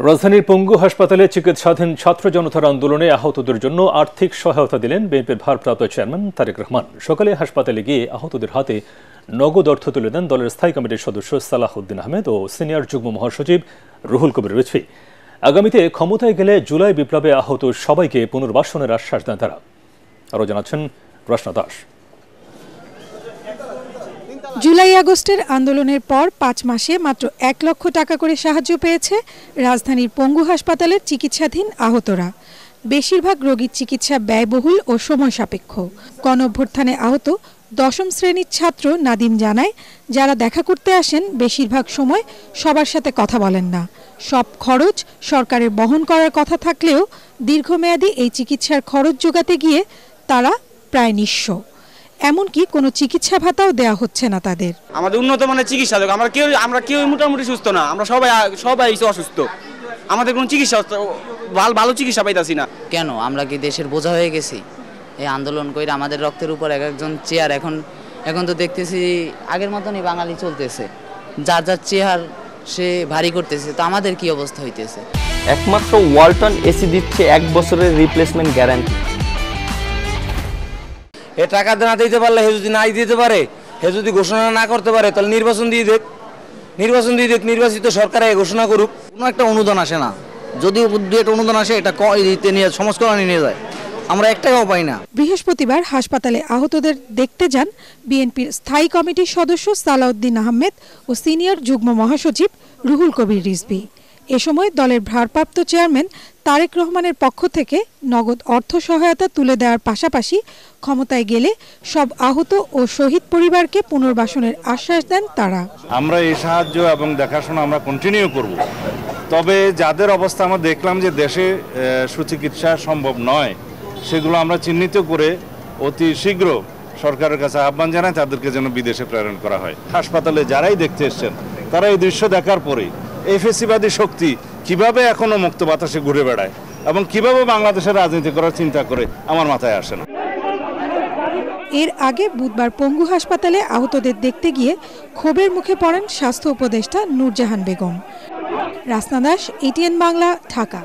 রাজধানীর পঙ্গু হাসপাতালে চিকিৎসাধীন ছাত্র জনতার আন্দোলনে আহতদের জন্য আর্থিক সহায়তা দিলেন বিএনপির ভারপ্রাপ্ত চেয়ারম্যান তারেক রহমান। সকালে হাসপাতালে গিয়ে আহতদের হাতে নগদ অর্থ তুলে দেন দলের স্থায়ী কমিটির সদস্য সালাহউদ্দিন আহমেদ ও সিনিয়র যুগ্ম মহাসচিব রুহুল কবির রিজভী। আগামীতে ক্ষমতায় গেলে জুলাই বিপ্লবে আহত সবাইকে পুনর্বাসনের আশ্বাস দেন তারা। আরও জানাচ্ছেন রচনা দাস। জুলাই আগস্টের আন্দোলনের পর 5 মাসে মাত্র 1 লক্ষ টাকা করে সাহায্য পেয়েছে রাজধানীর পঙ্গু হাসপাতালের চিকিৎসাধীন আহতরা। বেশিরভাগ রোগীর চিকিৎসা ব্যয়বহুল ও সময় সাপেক্ষ। গণঅভ্যুত্থানে আহত 10ম শ্রেণীর ছাত্র নাদিম জানায়, যারা দেখা করতে আসেন বেশিরভাগ সময় সবার সাথে কথা বলেন না। সব খরচ সরকারের বহন করার কথা থাকলেও দীর্ঘমেয়াদী এই চিকিৎসার খরচ যোগাতে গিয়ে তারা প্রায় নিঃস্ব। এমনকি কোনো চিকিৎসা ভাতাও দেওয়া হচ্ছে না তাদের। আমাদের উন্নত মানের চিকিৎসা দেখ, আমরা কেউ মোটামুটি সুস্থ না, আমরা সবাই অসুস্থ। আমাদের কোনো চিকিৎসা ভালো চিকিৎসা পাইতাছি না। কেন আমরা কি দেশের বোঝা হয়ে গেছি? এই আন্দোলন করে আমাদের রক্তের উপর একজন চেয়ার। এখন তো দেখতেছি আগের মতনই বাঙালি চলতেছে, যার চেয়ার সে ভারী করতেছে। তো আমাদের কি অবস্থা হইতেছে? একমাত্র ওয়ালটন এসি দিচ্ছে 1 বছরের রিপ্লেসমেন্ট গ্যারান্টি। এ টাকা না দিতে পারলে, হে যদি নাই দিতে পারে, হে যদি ঘোষণা না করতে পারে, তাহলে নির্বাচন দিয়ে দেখ। নির্বাচিত সরকার ঘোষণা করুক। কোনো একটা অনুদান আসে না, যদি একটা অনুদান আসে এটা নিয়ে সংস্করণে নিয়ে যায়, আমরা এক টাকাও পাই না। বৃহস্পতিবার হাসপাতালে আহতদের দেখতে যান বিএনপির স্থায়ী কমিটির সদস্য সালাহউদ্দিন আহমেদ ও সিনিয়র যুগ্ম মহাসচিব রুহুল কবির রিজভী। এ সময় দলের ভারপ্রাপ্ত চেয়ারম্যান তারেক রহমানের পক্ষ থেকে নগদ অর্থ সহায়তা তুলে দেওয়ার পাশাপাশি ক্ষমতায় গেলে সব আহত ও শহীদ পরিবারকে পুনর্বাসনের আশ্বাস দেন তারা। আমরা এই সাহায্য এবং দেখাশোনা আমরা কন্টিনিউ করব। তবে যাদের অবস্থা আমরা দেখলাম যে দেশে সুচিকিৎসা সম্ভব নয়, সেগুলো আমরা চিহ্নিত করে অতি শীঘ্র সরকারের কাছে আহ্বান জানাই তাদেরকে যেন বিদেশে প্রেরণ করা হয়। হাসপাতালে যারাই দেখতে এসছেন তারা এই দৃশ্য দেখার পরেই এই ফেসিবাদী শক্তি কিভাবে এখনো মুক্ত বাতাসে ঘুরে বেড়ায় এবং কিভাবে বাংলাদেশের রাজনীতি করার চিন্তা করে আমার মাথায় আসে না। এর আগে বুধবার পঙ্গু হাসপাতালে আহতদের দেখতে গিয়ে ক্ষোভের মুখে পড়েন স্বাস্থ্য উপদেষ্টা নূরজাহান বেগম। রচনা দাস, ATN বাংলা, ঢাকা।